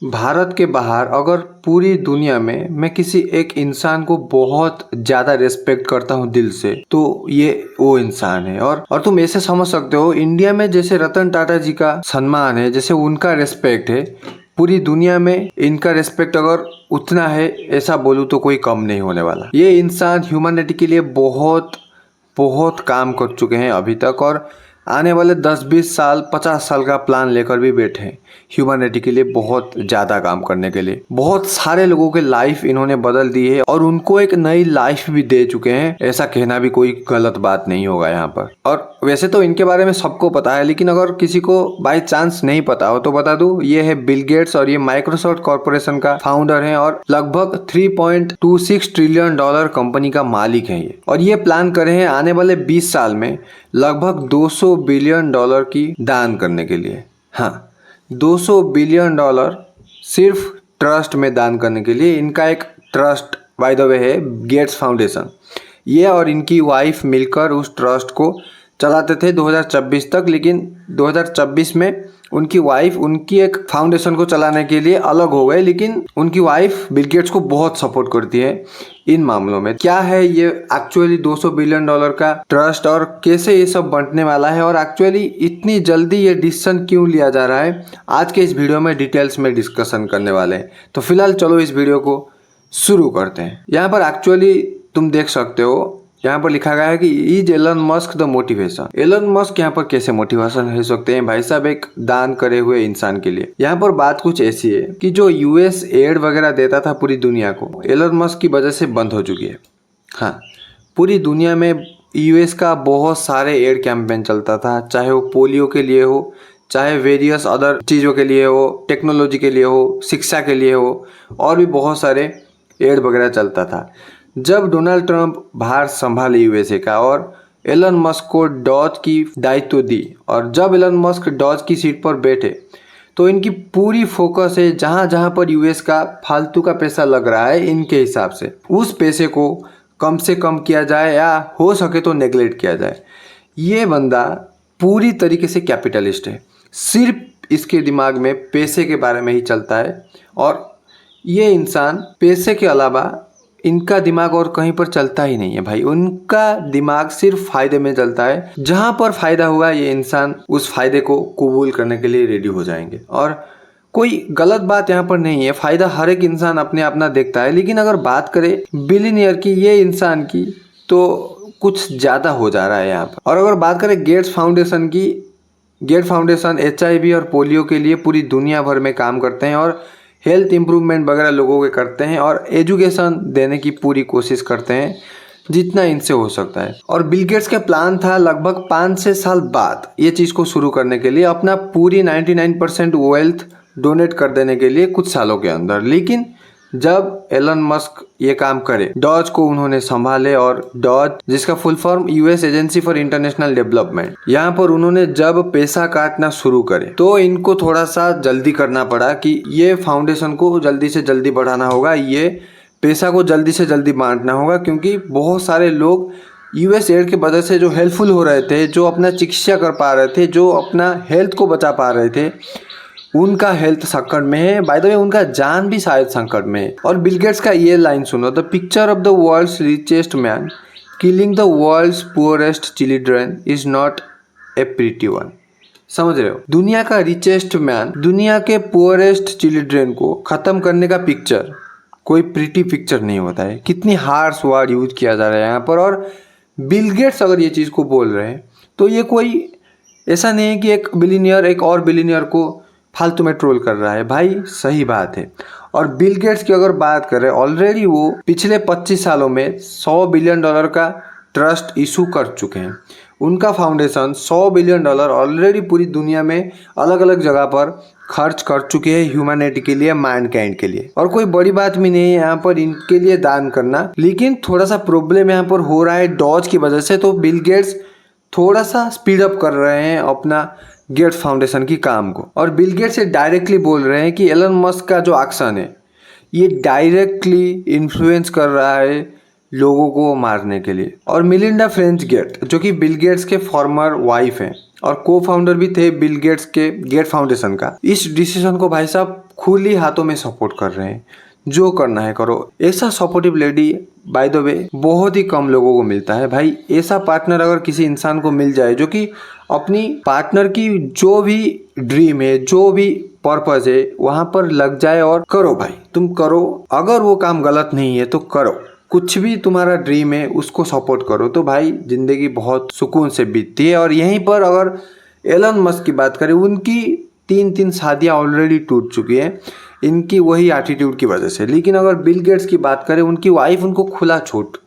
भारत के बाहर अगर पूरी दुनिया में मैं किसी एक इंसान को बहुत ज्यादा रेस्पेक्ट करता हूँ दिल से, तो ये वो इंसान है। और तुम ऐसे समझ सकते हो, इंडिया में जैसे रतन टाटा जी का सम्मान है, जैसे उनका रेस्पेक्ट है, पूरी दुनिया में इनका रेस्पेक्ट अगर उतना है, ऐसा बोलूँ तो कोई कम नहीं होने वाला। ये इंसान ह्यूमैनिटी के लिए बहुत बहुत काम कर चुके हैं अभी तक, और आने वाले 10-20 साल 50 साल का प्लान लेकर भी बैठे हैं ह्यूमैनिटी के लिए, बहुत ज़्यादा काम करने के लिए। बहुत सारे लोगों के लाइफ इन्होंने बदल दी है और उनको एक नई लाइफ भी दे चुके हैं, ऐसा कहना भी कोई गलत बात नहीं होगा यहाँ पर। और वैसे तो इनके बारे में सबको पता है, लेकिन अगर किसी को बाई चांस नहीं पता हो तो बता दूं, ये है बिल गेट्स और ये माइक्रोसॉफ्ट कॉर्पोरेशन का फाउंडर है और लगभग $3.26 ट्रिलियन कंपनी का मालिक है ये। और ये प्लान कर रहे हैं आने वाले 20 साल में लगभग $200 बिलियन की दान करने के लिए। हाँ, $200 बिलियन सिर्फ ट्रस्ट में दान करने के लिए। इनका एक ट्रस्ट बाय द वे है गेट्स फाउंडेशन। ये और इनकी वाइफ मिलकर उस ट्रस्ट को चलाते थे 2026 तक, लेकिन 2026 में उनकी वाइफ उनकी एक फाउंडेशन को चलाने के लिए अलग हो गए। लेकिन उनकी वाइफ बिल गेट्स को बहुत सपोर्ट करती है इन मामलों में। क्या है ये एक्चुअली $200 बिलियन का ट्रस्ट और कैसे ये सब बंटने वाला है, और एक्चुअली इतनी जल्दी ये डिसीजन क्यों लिया जा रहा है, आज के इस वीडियो में डिटेल्स में डिस्कशन करने वाले हैं। तो फिलहाल चलो इस वीडियो को शुरू करते हैं। यहाँ पर एक्चुअली तुम देख सकते हो, यहाँ पर लिखा गया है कि is Elon Musk the motivation. Elon Musk यहाँ पर कैसे मोटिवेशन हो सकते हैं भाई साहब एक दान करे हुए इंसान के लिए। यहाँ पर बात कुछ ऐसी है कि जो यूएस एड वगैरह देता था पूरी दुनिया को, एलन मस्क की वजह से बंद हो चुकी है। हाँ, पूरी दुनिया में यूएस का बहुत सारे एड कैंपेन चलता था, चाहे वो पोलियो के लिए हो, चाहे वेरियस अदर चीज़ों के लिए हो, टेक्नोलॉजी के लिए हो, शिक्षा के लिए हो, और भी बहुत सारे एड वगैरह चलता था। जब डोनाल्ड ट्रंप बाहर संभाले यूएसए का और एलन मस्क को डॉज की दायित्व दी, और जब एलन मस्क डॉज की सीट पर बैठे तो इनकी पूरी फोकस है जहां जहां पर यूएस का फालतू का पैसा लग रहा है, इनके हिसाब से उस पैसे को कम से कम किया जाए या हो सके तो नेग्लेक्ट किया जाए। ये बंदा पूरी तरीके से कैपिटलिस्ट है, सिर्फ इसके दिमाग में पैसे के बारे में ही चलता है। और ये इंसान पैसे के अलावा इनका दिमाग और कहीं पर चलता ही नहीं है भाई। उनका दिमाग सिर्फ फायदे में चलता है, जहां पर फायदा हुआ ये इंसान उस फायदे को कबूल करने के लिए रेडी हो जाएंगे। और कोई गलत बात यहाँ पर नहीं है, फायदा हर एक इंसान अपने अपना देखता है। लेकिन अगर बात करें बिलियनियर की, ये इंसान की, तो कुछ ज्यादा हो जा रहा है यहाँ पर। और अगर बात करें गेट्स फाउंडेशन की, गेट फाउंडेशन HIV और पोलियो के लिए पूरी दुनिया भर में काम करते हैं और हेल्थ इम्प्रूवमेंट वगैरह लोगों के करते हैं और एजुकेशन देने की पूरी कोशिश करते हैं जितना इनसे हो सकता है। और बिल गेट्स का प्लान था लगभग 5-6 साल बाद ये चीज़ को शुरू करने के लिए, अपना पूरी 99% वेल्थ डोनेट कर देने के लिए कुछ सालों के अंदर। लेकिन जब एलन मस्क ये काम करे, डॉज को उन्होंने संभाले, और डॉज जिसका full form US agency for international development, यहाँ पर उन्होंने जब पैसा काटना शुरू करे तो इनको थोड़ा सा जल्दी करना पड़ा कि ये फाउंडेशन को जल्दी से जल्दी बढ़ाना होगा, ये पैसा को जल्दी से जल्दी बांटना होगा, क्योंकि बहुत सारे लोग यूएस एड के वजह से जो हेल्पफुल हो रहे थे, जो अपना चिकित्सा कर पा रहे थे, जो अपना हेल्थ को बचा पा रहे थे, उनका हेल्थ संकट में है। बाय द वे उनका जान भी शायद संकट में है। और बिल गेट्स का ये लाइन सुनो, the picture of the world's richest man killing the world's poorest children is not a pretty one. समझ रहे हो, दुनिया का रिचेस्ट मैन दुनिया के पुअरेस्ट चिल्ड्रन को खत्म करने का पिक्चर कोई प्रीटी पिक्चर नहीं होता है। कितनी हार्श वर्ड यूज किया जा रहा है यहाँ पर। और बिल गेट्स अगर ये चीज़ को बोल रहे हैं तो ये कोई ऐसा नहीं है कि एक बिलियनियर एक और बिलियनियर को फालतू में ट्रोल कर रहा है भाई, सही बात है। और बिल गेट्स की अगर बात करें, ऑलरेडी वो पिछले 25 सालों में $100 बिलियन का ट्रस्ट इशू कर चुके हैं। उनका फाउंडेशन $100 बिलियन ऑलरेडी पूरी दुनिया में अलग अलग जगह पर खर्च कर चुके हैं ह्यूमैनिटी के लिए, मैनकाइंड के लिए। और कोई बड़ी बात भी नहीं है यहाँ पर इनके लिए दान करना। लेकिन थोड़ा सा प्रॉब्लम यहाँ पर हो रहा है डॉज की वजह से, तो बिल गेट्स थोड़ा सा स्पीड अप कर रहे हैं अपना गेट्स फाउंडेशन की काम को। और बिल गेट्स से डायरेक्टली बोल रहे हैं कि एलन मस्क का जो एक्शन है ये डायरेक्टली इन्फ्लुएंस कर रहा है लोगों को मारने के लिए। और मिलिंडा फ्रेंच गेट, जो कि बिल गेट्स के फॉर्मर वाइफ हैं, और को फाउंडर भी थे बिल गेट्स के गेट फाउंडेशन का। इस डिसीजन को भाई साहब खुली हाथों में सपोर्ट कर रहे हैं। जो करना है करो। ऐसा supportive lady by the way बहुत ही कम लोगों को मिलता है भाई। ऐसा पार्टनर अगर किसी इंसान को मिल जाए जो कि अपनी पार्टनर की जो भी ड्रीम है, जो भी पर्पज है, वहां पर लग जाए और करो भाई, तुम करो। अगर वो काम गलत नहीं है तो करो। कुछ भी तुम्हारा ड्रीम है उसको सपोर्ट करो तो भाई जिंदगी बहुत सुकून से बीतती है। और यहीं पर अगर एलन मस्क की बात करें, उनकी 3 शादियां ऑलरेडी टूट चुकी हैं इनकी वही एटीट्यूड की वजह से। लेकिन अगर बिल गेट्स की बात करें, उनकी वाइफ उनको खुला छूट,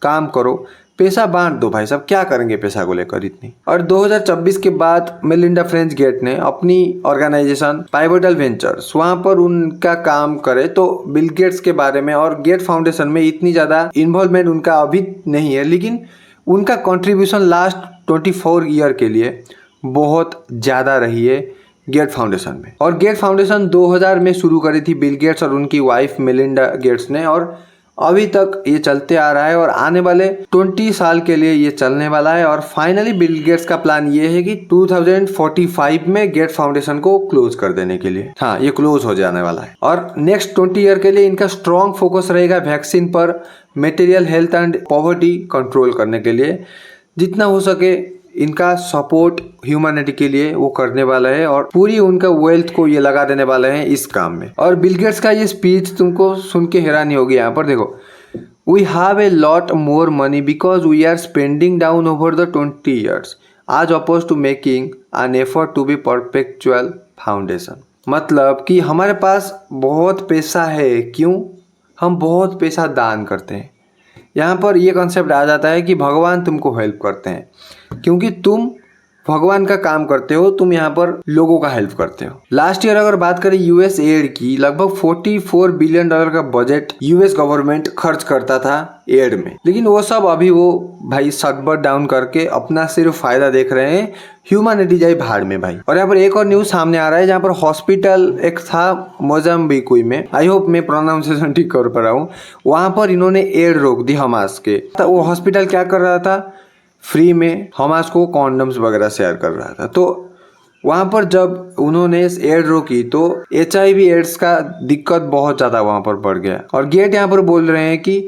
काम करो, पैसा बांट दो भाई साहब, क्या करेंगे पैसा को लेकर इतनी। और 2026 के बाद मेलिंडा फ्रेंच गेट ने अपनी ऑर्गेनाइजेशन पाइवोटल वेंचर्स, वहां पर उनका काम करे तो बिल गेट्स के बारे में और गेट फाउंडेशन में इतनी ज्यादा इन्वॉल्वमेंट उनका अभी नहीं है, लेकिन उनका कंट्रीब्यूशन लास्ट 24 ईयर के लिए बहुत ज्यादा रही है गेट फाउंडेशन में। और गेट फाउंडेशन 2000 में शुरू करी थी बिल गेट्स और उनकी वाइफ मेलिंडा गेट्स ने, और अभी तक ये चलते आ रहा है और आने वाले 20 साल के लिए ये चलने वाला है। और फाइनली बिल गेट्स का प्लान ये है कि 2045 में गेट फाउंडेशन को क्लोज कर देने के लिए, हाँ ये क्लोज हो जाने वाला है। और नेक्स्ट 20 ईयर के लिए इनका स्ट्रॉन्ग फोकस रहेगा वैक्सीन पर, material health and poverty control करने के लिए। जितना हो सके इनका सपोर्ट ह्यूमैनिटी के लिए वो करने वाला है और पूरी उनका वेल्थ को ये लगा देने वाले हैं इस काम में। और बिल गेट्स का ये स्पीच तुमको सुन के हैरानी होगी। यहाँ पर देखो, we have a lot more money because we are spending down over the 20 years आज opposed to making an effort to be perpetual foundation. मतलब कि हमारे पास बहुत पैसा है, क्यों? हम बहुत पैसा दान करते हैं। यहाँ पर ये कॉन्सेप्ट आ जाता है कि भगवान तुमको हेल्प करते हैं क्योंकि तुम भगवान का काम करते हो, तुम यहाँ पर लोगों का हेल्प करते हो। लास्ट ईयर अगर बात करें यूएस एड की, लगभग $44 बिलियन का बजट यूएस गवर्नमेंट खर्च करता था एड में, लेकिन वो सब अभी वो भाई सर्वर डाउन करके अपना सिर्फ फायदा देख रहे हैं। ह्यूमैनिटी जाए भाड़ में भाई। और यहाँ पर एक और न्यूज सामने आ रहा है जहाँ पर हॉस्पिटल एक था मोजाम्बिक में, आई होप मैं प्रोनाउंसिएशन ठीक कर पा रहा हूँ, वहां पर इन्होंने एड रोक दी हमास के। तो वो हॉस्पिटल क्या कर रहा था, फ्री में हमास को कॉन्डम्स वगैरह शेयर कर रहा था। तो वहाँ पर जब उन्होंने एड रोकी तो HIV एड्स का दिक्कत बहुत ज़्यादा वहाँ पर बढ़ गया। और गेट यहाँ पर बोल रहे हैं कि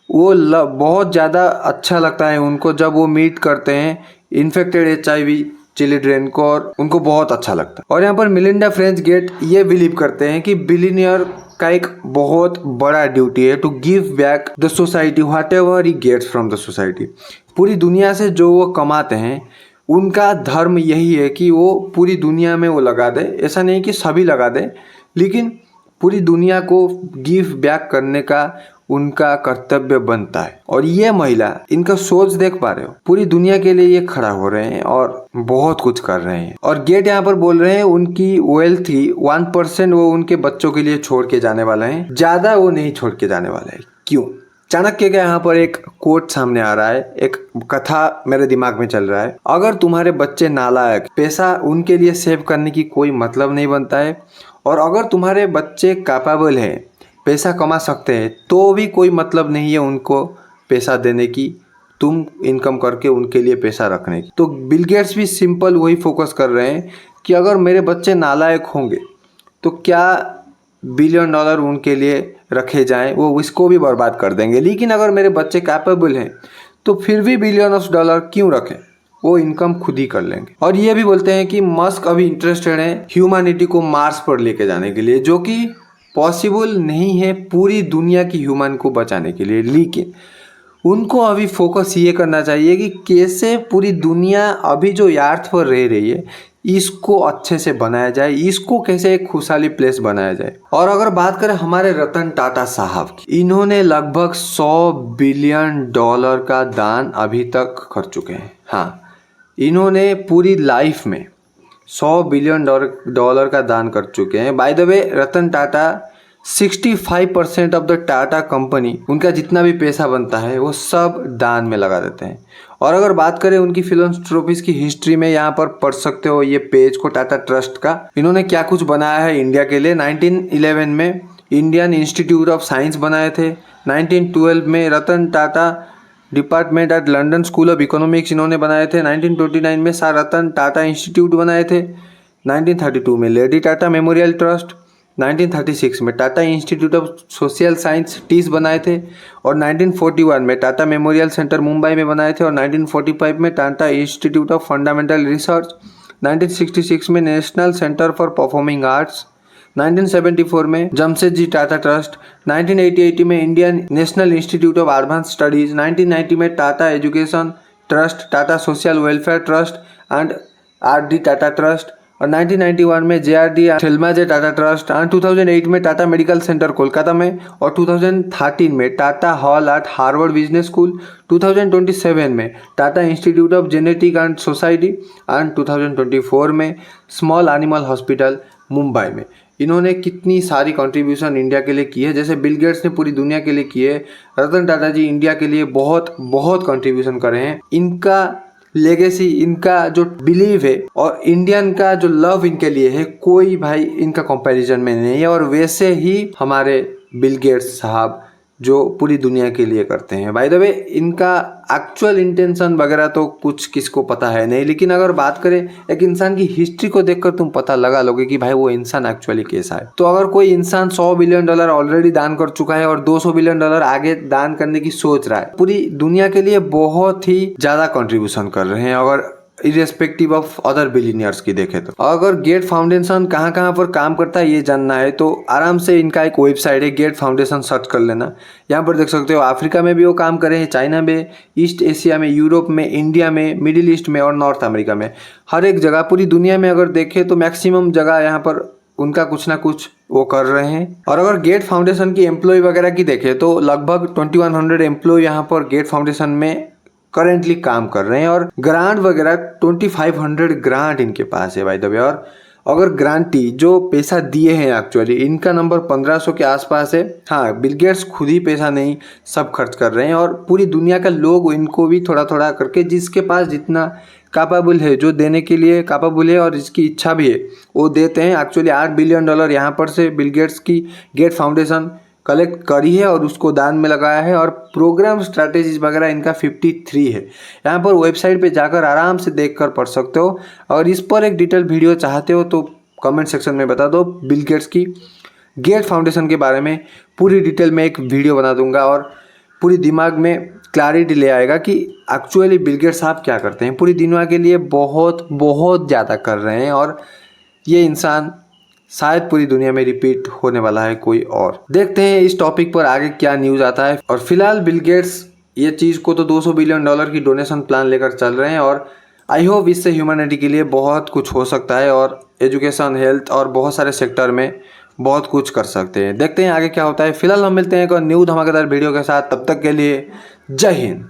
वो बहुत ज़्यादा अच्छा लगता है उनको जब वो मीट करते हैं इन्फेक्टेड HIV चिल्ड्रेन को, और उनको बहुत अच्छा लगता है। और यहाँ पर मेलिंडा फ्रेंच गेट ये बिलीव करते हैं कि बिलियनियर का एक बहुत बड़ा ड्यूटी है to give back the society whatever he gets from the society. पूरी दुनिया से जो वो कमाते हैं उनका धर्म यही है कि वो पूरी दुनिया में वो लगा दे। ऐसा नहीं कि सभी लगा दे, लेकिन पूरी दुनिया को गिव बैक करने का उनका कर्तव्य बनता है। और ये महिला, इनका सोच देख पा रहे हो, पूरी दुनिया के लिए ये खड़ा हो रहे हैं और बहुत कुछ कर रहे हैं। और गेट यहाँ पर बोल रहे हैं उनकी वेल्थ की 1% वो उनके बच्चों के लिए छोड़ के जाने वाला है, ज्यादा वो नहीं छोड़ के जाने वाला है। क्यों? चाणक्य का यहाँ पर एक कोट सामने आ रहा है, एक कथा मेरे दिमाग में चल रहा है। अगर तुम्हारे बच्चे नालायक, पैसा उनके लिए सेव करने की कोई मतलब नहीं बनता है। और अगर तुम्हारे बच्चे कैपेबल हैं, पैसा कमा सकते हैं, तो भी कोई मतलब नहीं है उनको पैसा देने की, तुम इनकम करके उनके लिए पैसा रखने की। तो बिल गेट्स भी सिंपल वही फोकस कर रहे हैं कि अगर मेरे बच्चे नालायक होंगे तो क्या $1 बिलियन उनके लिए रखे जाएं, वो इसको भी बर्बाद कर देंगे। लेकिन अगर मेरे बच्चे कैपेबल हैं तो फिर भी $1 बिलियन क्यों रखें, वो इनकम खुद ही कर लेंगे। और ये भी बोलते हैं कि मस्क अभी इंटरेस्टेड है ह्यूमैनिटी को मार्स पर लेके जाने के लिए, जो कि पॉसिबल नहीं है पूरी दुनिया की ह्यूमन को बचाने के लिए। लेकिन उनको अभी फोकस ये करना चाहिए कि कैसे पूरी दुनिया अभी जो अर्थ पर रह रही है इसको अच्छे से बनाया जाए, इसको कैसे एक खुशहाली प्लेस बनाया जाए। और अगर बात करें हमारे रतन टाटा साहब की, इन्होंने लगभग $100 बिलियन का दान अभी तक कर चुके हैं। हाँ, इन्होंने पूरी लाइफ में $100 बिलियन का दान कर चुके हैं। By the way Ratan Tata 65% of the Tata company, उनका जितना भी पैसा बनता है वो सब दान में लगा देते हैं। और अगर बात करें उनकी फिलॉन्थ्रोपीज की हिस्ट्री में, यहाँ पर पढ़ सकते हो ये पेज को टाटा ट्रस्ट का, इन्होंने क्या कुछ बनाया है इंडिया के लिए। 1911 में इंडियन इंस्टीट्यूट ऑफ साइंस बनाए थे। 1912 में Ratan Tata department at London School of Economics इन्होंने बनाए थे। 1929 में सर रतन टाटा इंस्टीट्यूट बनाए थे। 1932 में लेडी टाटा मेमोरियल ट्रस्ट, 1936 में Tata institute of social science टीस बनाए थे और 1941 में टाटा मेमोरियल सेंटर मुंबई में बनाए थे और 1945 में Tata institute of fundamental research, 1966 में national centre for performing arts, 1974 में जमशेदजी टाटा ट्रस्ट, 1988 में Indian national institute of advance studies, 1990 में Tata education trust, Tata social welfare trust and RD. Tata trust और 1991 में जे.आर.डी. थेलमाजे टाटा ट्रस्ट एंड 2008 में टाटा मेडिकल सेंटर कोलकाता में और 2013 में Tata hall eight Harvard business school, 2027 में Tata institute of genetic and society and 2024 में स्मॉल एनिमल हॉस्पिटल मुंबई में। इन्होंने कितनी सारी कंट्रीब्यूशन इंडिया के लिए की है। जैसे बिल गेट्स ने पूरी दुनिया के लिए की है, रतन टाटा जी इंडिया के लिए बहुत बहुत कंट्रीब्यूशन करे हैं। इनका लेगेसी, इनका जो बिलीव है और इंडियन का जो लव इनके लिए है, कोई भाई इनका कंपैरिजन में नहीं है। और वैसे ही हमारे बिल गेट्स साहब जो पूरी दुनिया के लिए करते हैं। बाय द वे इनका एक्चुअल इंटेंशन वगैरह तो कुछ किसको पता है नहीं, लेकिन अगर बात करें एक इंसान की हिस्ट्री को देखकर तुम पता लगा लोगे कि भाई वो इंसान एक्चुअली कैसा है। तो अगर कोई इंसान $100 बिलियन ऑलरेडी दान कर चुका है और $200 बिलियन आगे दान करने की सोच रहा है, पूरी दुनिया के लिए बहुत ही ज्यादा कंट्रीब्यूशन कर रहे हैं अगर इरेस्पेक्टिव ऑफ अदर बिलियनियर्स की देखे तो। अगर गेट फाउंडेशन कहाँ कहाँ पर काम करता है ये जानना है तो आराम से इनका एक वेबसाइट है, गेट फाउंडेशन सर्च कर लेना। यहाँ पर देख सकते हो अफ्रीका में भी वो काम कर रहे हैं, चाइना में, ईस्ट एशिया में, यूरोप में, इंडिया में, मिडिल ईस्ट में और नॉर्थ अमेरिका में। हर एक जगह पूरी दुनिया में अगर देखें तो मैक्सिमम जगह यहाँ पर उनका कुछ ना कुछ वो कर रहे हैं। और अगर गेट फाउंडेशन की एम्प्लॉय वगैरह की देखें तो लगभग 2100 एम्प्लॉय यहाँ पर गेट फाउंडेशन में करेंटली काम कर रहे हैं और ग्रांट वगैरह 2500 ग्रांट इनके पास है बाय द वे। और अगर ग्रांटी जो पैसा दिए हैं एक्चुअली इनका नंबर 1500 के आसपास है। हाँ, बिल गेट्स खुद ही पैसा नहीं सब खर्च कर रहे हैं और पूरी दुनिया का लोग इनको भी थोड़ा थोड़ा करके जिसके पास जितना कैपेबल है, जो देने के लिए कैपेबल है और जिसकी इच्छा भी है वो देते हैं। एक्चुअली $8 बिलियन यहाँ पर से बिल गेट्स की गेट फाउंडेशन कलेक्ट करी है और उसको दान में लगाया है। और प्रोग्राम स्ट्रैटेजीज वगैरह इनका 53 है। यहाँ पर वेबसाइट पे जाकर आराम से देखकर पढ़ सकते हो। और इस पर एक डिटेल वीडियो चाहते हो तो कमेंट सेक्शन में बता दो। बिल गेट्स की गेट फाउंडेशन के बारे में पूरी डिटेल में एक वीडियो बना दूंगा और पूरी दिमाग में क्लैरिटी ले आएगा कि एक्चुअली बिल गेट्स साहब क्या करते हैं। पूरी दुनिया के लिए बहुत बहुत ज़्यादा कर रहे हैं और ये इंसान शायद पूरी दुनिया में रिपीट होने वाला है कोई और। देखते हैं इस टॉपिक पर आगे क्या न्यूज़ आता है। और फिलहाल बिल गेट्स ये चीज़ को तो $200 बिलियन की डोनेशन प्लान लेकर चल रहे हैं और आई होप इससे ह्यूमैनिटी के लिए बहुत कुछ हो सकता है और एजुकेशन, हेल्थ और बहुत सारे सेक्टर में बहुत कुछ कर सकते हैं। देखते हैं आगे क्या होता है। फिलहाल हम मिलते हैं एक और न्यू धमाकेदार वीडियो के साथ, तब तक के लिए जय हिंद।